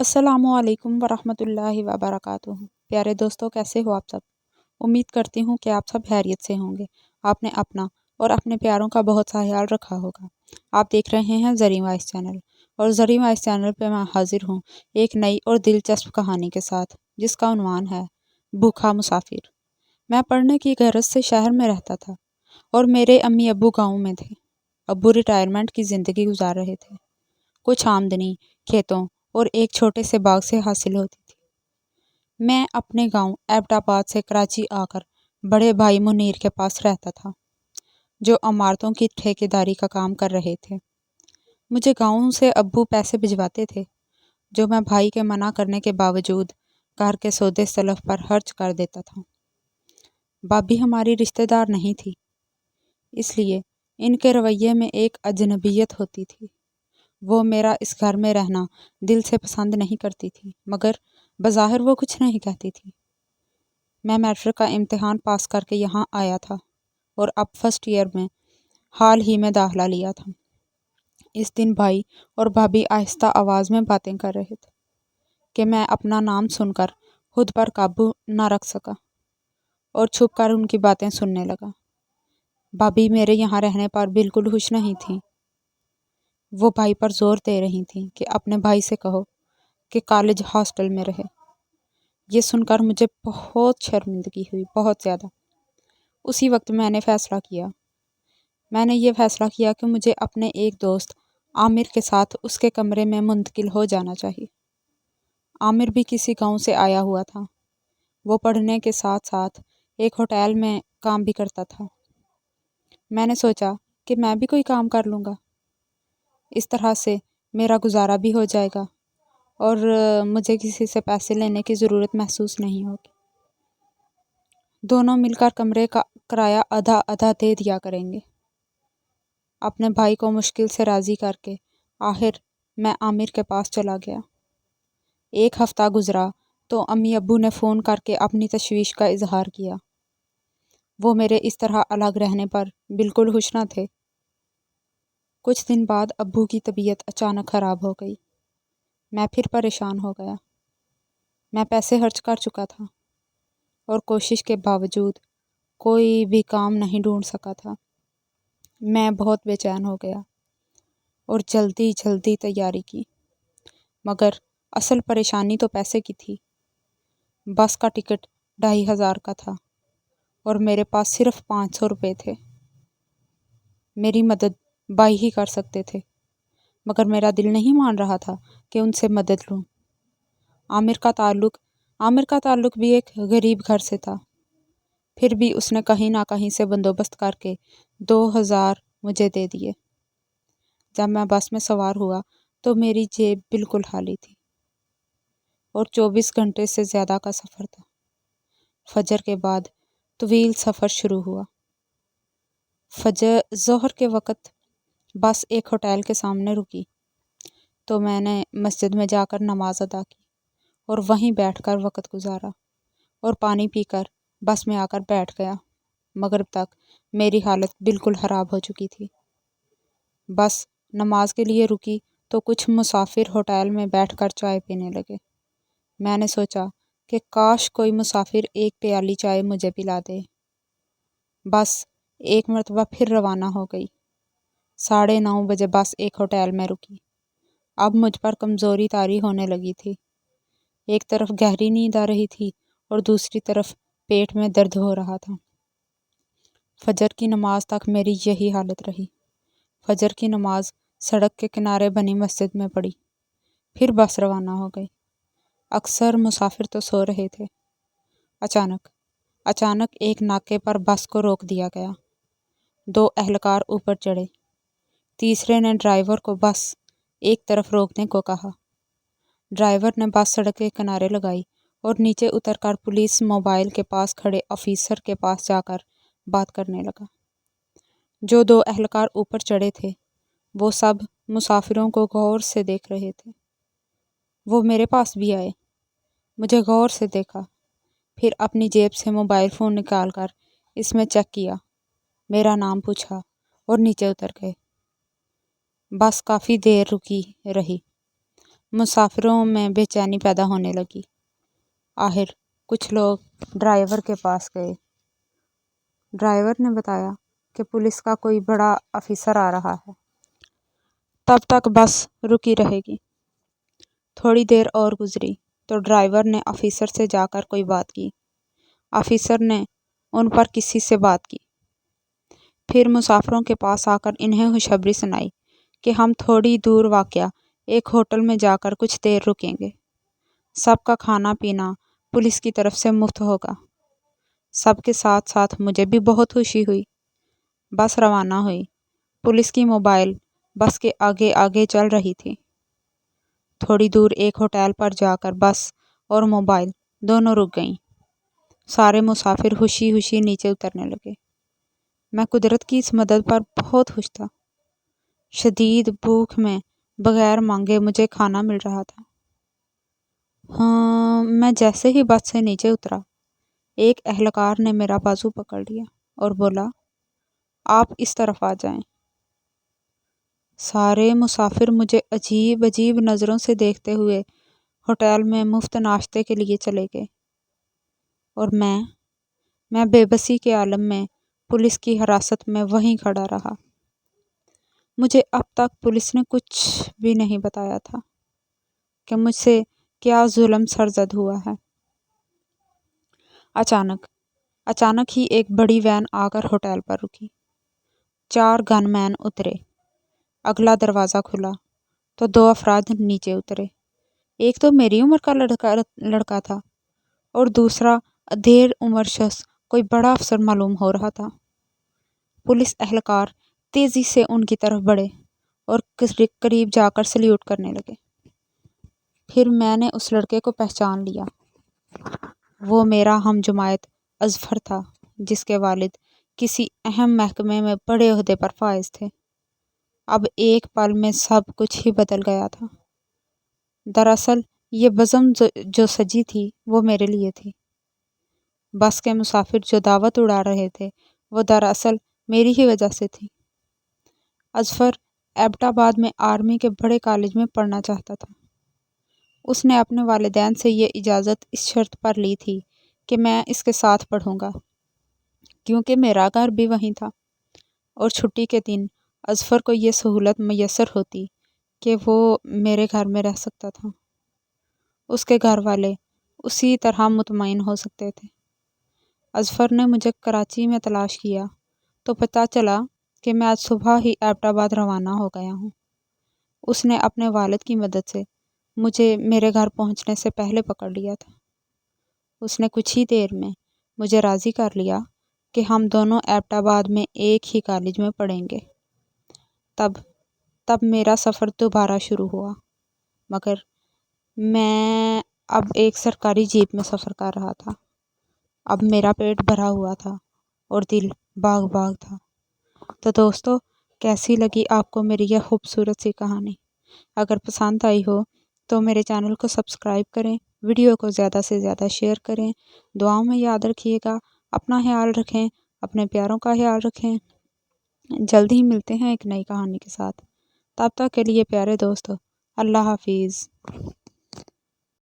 अस्सलामु अलैकुम वरहमतुल्लाहि वबरकातुहू। प्यारे दोस्तों, कैसे हो आप सब। उम्मीद करती हूँ कि आप सब खैरियत से होंगे। आपने अपना और अपने प्यारों का बहुत सा ख्याल रखा होगा। आप देख रहे हैं ज़री वाइस चैनल, और ज़री वाइस चैनल पे मैं हाजिर हूँ एक नई और दिलचस्प कहानी के साथ, जिसका उन्वान है भूखा मुसाफिर। मैं पढ़ने की गरज से शहर में रहता था और मेरे अम्मी अब्बू गाँव में थे। अब्बू रिटायरमेंट की ज़िंदगी गुजार रहे थे। कुछ आमदनी खेतों और एक छोटे से बाग से हासिल होती थी। मैं अपने गांव एबटाबाद से कराची आकर बड़े भाई मुनीर के पास रहता था, जो इमारतों की ठेकेदारी का काम कर रहे थे। मुझे गांव से अब्बू पैसे भिजवाते थे, जो मैं भाई के मना करने के बावजूद घर के सौदे सलफ पर खर्च कर देता था। भाभी हमारी रिश्तेदार नहीं थी, इसलिए इनके रवैये में एक अजनबियत होती थी। वो मेरा इस घर में रहना दिल से पसंद नहीं करती थी, मगर बज़ाहिर वो कुछ नहीं कहती थी। मैं मैट्रिक का इम्तिहान पास करके यहाँ आया था और अब फर्स्ट ईयर में हाल ही में दाखिला लिया था। इस दिन भाई और भाभी आहिस्ता आवाज़ में बातें कर रहे थे कि मैं अपना नाम सुनकर खुद पर काबू न रख सका और छुप कर उनकी बातें सुनने लगा। भाभी मेरे यहाँ रहने पर बिल्कुल खुश नहीं थी। वो भाई पर जोर दे रही थी कि अपने भाई से कहो कि कॉलेज हॉस्टल में रहे। ये सुनकर मुझे बहुत शर्मिंदगी हुई, बहुत ज़्यादा। उसी वक्त मैंने ये फ़ैसला किया कि मुझे अपने एक दोस्त आमिर के साथ उसके कमरे में मुंतकिल हो जाना चाहिए। आमिर भी किसी गांव से आया हुआ था। वो पढ़ने के साथ साथ एक होटल में काम भी करता था। मैंने सोचा कि मैं भी कोई काम कर लूँगा, इस तरह से मेरा गुजारा भी हो जाएगा और मुझे किसी से पैसे लेने की ज़रूरत महसूस नहीं होगी। दोनों मिलकर कमरे का किराया आधा आधा दे दिया करेंगे। अपने भाई को मुश्किल से राज़ी करके आखिर मैं आमिर के पास चला गया। एक हफ़्ता गुज़रा तो अम्मी अब्बू ने फ़ोन करके अपनी तशवीश का इजहार किया। वो मेरे इस तरह अलग रहने पर बिल्कुल खुश न थे। कुछ दिन बाद अब्बू की तबीयत अचानक ख़राब हो गई। मैं फिर परेशान हो गया। मैं पैसे खर्च कर चुका था और कोशिश के बावजूद कोई भी काम नहीं ढूंढ सका था। मैं बहुत बेचैन हो गया और जल्दी जल्दी तैयारी की, मगर असल परेशानी तो पैसे की थी। बस का टिकट 2500 का था और मेरे पास सिर्फ 500 रुपये थे। मेरी मदद भाई ही कर सकते थे, मगर मेरा दिल नहीं मान रहा था कि उनसे मदद लूं। आमिर का ताल्लुक भी एक गरीब घर से था। फिर भी उसने कहीं ना कहीं से बंदोबस्त करके 2000 मुझे दे दिए। जब मैं बस में सवार हुआ तो मेरी जेब बिल्कुल खाली थी और 24 घंटे से ज़्यादा का सफ़र था। फजर के बाद तवील सफ़र शुरू हुआ। ज़ोहर के वक़्त बस एक होटल के सामने रुकी तो मैंने मस्जिद में जाकर नमाज अदा की और वहीं बैठकर वक़्त गुजारा और पानी पीकर बस में आकर बैठ गया। मगरिब तक मेरी हालत बिल्कुल ख़राब हो चुकी थी। बस नमाज के लिए रुकी तो कुछ मुसाफिर होटल में बैठकर चाय पीने लगे। मैंने सोचा कि काश कोई मुसाफिर एक प्याली चाय मुझे पिला दे। बस एक मरतबा फिर रवाना हो गई। 9:30 बजे बस एक होटल में रुकी। अब मुझ पर कमज़ोरी तारी होने लगी थी। एक तरफ गहरी नींद आ रही थी और दूसरी तरफ पेट में दर्द हो रहा था। फजर की नमाज तक मेरी यही हालत रही। फजर की नमाज सड़क के किनारे बनी मस्जिद में पढ़ी। फिर बस रवाना हो गई। अक्सर मुसाफिर तो सो रहे थे। अचानक एक नाके पर बस को रोक दिया गया। 2 एहलकार ऊपर चढ़े। तीसरे ने ड्राइवर को बस एक तरफ रोकने को कहा। ड्राइवर ने बस सड़क के किनारे लगाई और नीचे उतरकर पुलिस मोबाइल के पास खड़े ऑफिसर के पास जाकर बात करने लगा। जो 2 एहलकार ऊपर चढ़े थे वो सब मुसाफिरों को गौर से देख रहे थे। वो मेरे पास भी आए। मुझे गौर से देखा, फिर अपनी जेब से मोबाइल फ़ोन निकाल कर इसमें चेक किया, मेरा नाम पूछा और नीचे उतर गए। बस काफ़ी देर रुकी रही। مسافروں میں بے چینی پیدا ہونے لگی۔ آخر کچھ لوگ ڈرائیور کے پاس گئے۔ ڈرائیور نے بتایا کہ پولیس کا کوئی بڑا افسر آ رہا ہے، تب تک بس رکی رہے گی۔ تھوڑی دیر اور گزری تو ڈرائیور نے افسر سے جا کر کوئی بات کی۔ افسر نے ان پر کسی سے بات کی، پھر مسافروں کے پاس آ کر انہیں خوشخبری سنائی کہ ہم تھوڑی دور واقع ایک ہوٹل میں جا کر کچھ دیر رکیں گے۔ سب کا کھانا پینا پولیس کی طرف سے مفت ہوگا۔ سب کے ساتھ ساتھ مجھے بھی بہت خوشی ہوئی۔ بس روانہ ہوئی۔ پولیس کی موبائل بس کے آگے آگے چل رہی تھی۔ تھوڑی دور ایک ہوٹل پر جا کر بس اور موبائل دونوں رک گئیں۔ سارے مسافر خوشی خوشی نیچے اترنے لگے۔ میں قدرت کی اس مدد پر بہت خوش تھا۔ شدید بھوک میں بغیر مانگے مجھے کھانا مل رہا تھا۔ میں جیسے ہی بس سے نیچے اترا، ایک اہلکار نے میرا بازو پکڑ لیا اور بولا، آپ اس طرف آ جائیں۔ سارے مسافر مجھے عجیب عجیب نظروں سے دیکھتے ہوئے ہوٹل میں مفت ناشتے کے لیے چلے گئے، اور میں بے بسی کے عالم میں پولیس کی حراست میں وہیں کھڑا رہا۔ مجھے اب تک پولیس نے کچھ بھی نہیں بتایا تھا کہ مجھ سے کیا ظلم سرزد ہوا ہے۔ اچانک ہی ایک بڑی وین آ کر ہوٹل پر رکی۔ 4 گن مین اترے۔ اگلا دروازہ کھلا تو 2 افراد نیچے اترے۔ ایک تو میری عمر کا لڑکا تھا اور دوسرا دیر عمر شخص کوئی بڑا افسر معلوم ہو رہا تھا۔ پولیس اہلکار تیزی سے ان کی طرف بڑھے اور قریب جا کر سلیوٹ کرنے لگے۔ پھر میں نے اس لڑکے کو پہچان لیا۔ وہ میرا ہم جماعت اظفر تھا، جس کے والد کسی اہم محکمے میں بڑے عہدے پر فائز تھے۔ اب ایک پل میں سب کچھ ہی بدل گیا تھا۔ دراصل یہ بزم جو سجی تھی وہ میرے لیے تھی۔ بس کے مسافر جو دعوت اڑا رہے تھے وہ دراصل میری ہی وجہ سے تھی۔ اظفر ایبٹ آباد میں آرمی کے بڑے کالج میں پڑھنا چاہتا تھا۔ اس نے اپنے والدین سے یہ اجازت اس شرط پر لی تھی کہ میں اس کے ساتھ پڑھوں گا، کیونکہ میرا گھر بھی وہیں تھا، اور چھٹی کے دن اظفر کو یہ سہولت میسر ہوتی کہ وہ میرے گھر میں رہ سکتا تھا۔ اس کے گھر والے اسی طرح مطمئن ہو سکتے تھے۔ اظفر نے مجھے کراچی میں تلاش کیا تو پتہ چلا کہ میں آج صبح ہی ایبٹ آباد روانہ ہو گیا ہوں۔ اس نے اپنے والد کی مدد سے مجھے میرے گھر پہنچنے سے پہلے پکڑ لیا تھا۔ اس نے کچھ ہی دیر میں مجھے راضی کر لیا کہ ہم دونوں ایبٹ آباد میں ایک ہی کالج میں پڑھیں گے۔ تب میرا سفر دوبارہ شروع ہوا، مگر میں اب ایک سرکاری جیپ میں سفر کر رہا تھا۔ اب میرا پیٹ بھرا ہوا تھا اور دل باغ باغ تھا۔ تو دوستو، کیسی لگی آپ کو میری یہ خوبصورت سی کہانی؟ اگر پسند آئی ہو تو میرے چینل کو سبسکرائب کریں، ویڈیو کو زیادہ سے زیادہ شیئر کریں، دعاؤں میں یاد رکھیے گا، اپنا خیال رکھیں، اپنے پیاروں کا خیال رکھیں۔ جلدی ہی ملتے ہیں ایک نئی کہانی کے ساتھ۔ تب تک کے لیے پیارے دوستو، اللہ حافظ۔